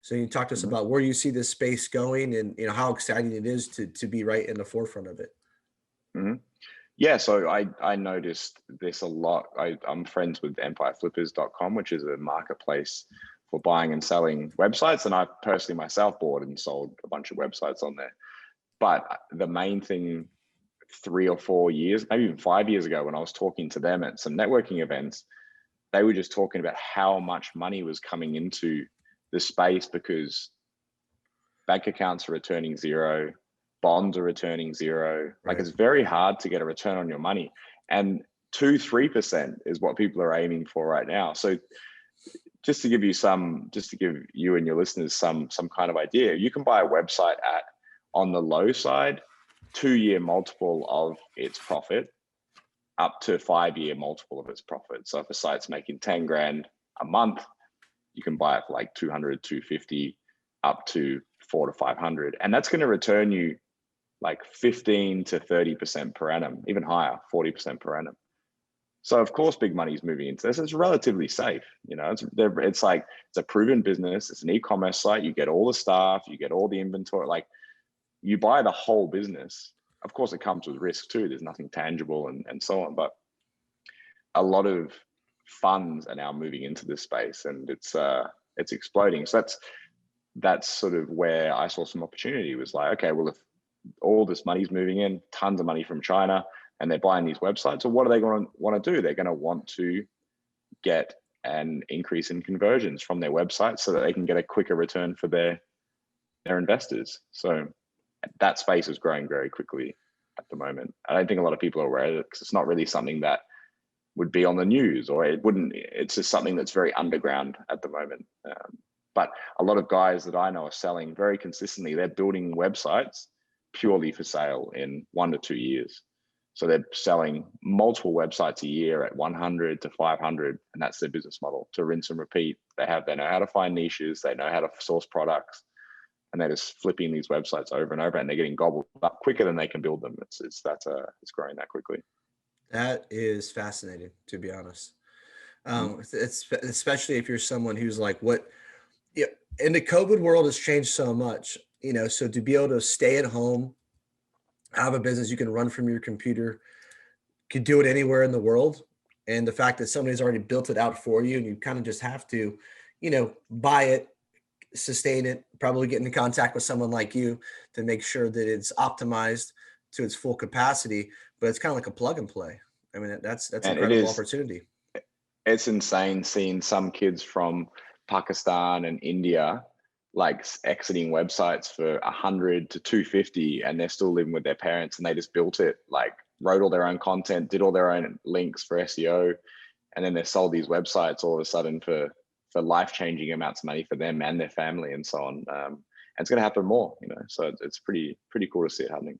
So you talk to us Mhm. about where you see this space going and how exciting it is to be right in the forefront of it. Mhm. Yeah, so I noticed this a lot. I'm friends with empireflippers.com, which is a marketplace for buying and selling websites, and I personally myself bought and sold a bunch of websites on there. But the main thing 3 or 4 years, maybe even 5 years ago, when I was talking to them at some networking events, they were just talking about how much money was coming into the space because bank accounts are returning zero, bonds are returning zero. Like, Right. it's very hard to get a return on your money. And 2-3% is what people are aiming for right now. So just to give you and your listeners some kind of idea, you can buy a website at, on the low side, 2-year multiple of its profit, up to 5-year multiple of its profit. So if a site's making 10 grand a month, you can buy it for like 200, 250, up to 4 to 500. And that's going to return you like 15 to 30% per annum, even higher, 40% per annum. So of course, big money is moving into this. It's relatively safe. It's like, it's a proven business. It's an e-commerce site. You get all the staff, you get all the inventory. Like, you buy the whole business. Of course, it comes with risk too. There's nothing tangible and so on. But a lot of funds are now moving into this space, and it's exploding. So that's sort of where I saw some opportunity. Was like, okay, well, if all this money's moving in, tons of money from China, and they're buying these websites, so what are they going to want to do? They're going to want to get an increase in conversions from their website so that they can get a quicker return for their investors. So that space is growing very quickly at the moment. I don't think a lot of people are aware of it because it's not really something that would be on the news, or it wouldn't. It's just something that's very underground at the moment. But a lot of guys that I know are selling very consistently. They're building websites purely for sale in 1 to 2 years. So they're selling multiple websites a year at 100 to 500, and that's their business model, to rinse and repeat. They know how to find niches, they know how to source products, and they're just flipping these websites over and over, and they're getting gobbled up quicker than they can build them. It's growing that quickly. That is fascinating, to be honest. Mhm. It's especially if you're someone who's like, what, yeah, and the COVID world has changed so much, so to be able to stay at home, have a business you can run from your computer, could do it anywhere in the world. And the fact that somebody's already built it out for you and you kind of just have to, buy it, sustain it, probably get into contact with someone like you to make sure that it's optimized to its full capacity. But it's kind of like a plug and play. I mean, that's And it incredible is opportunity. it's insane seeing some kids from Pakistan and India like exiting websites for 100 to 250, and they're still living with their parents, and they just built it, like wrote all their own content, did all their own links for SEO, and then they sold these websites all of a sudden for life-changing amounts of money for them and their family and so on. And it's going to happen more, so it's pretty cool to see it happening.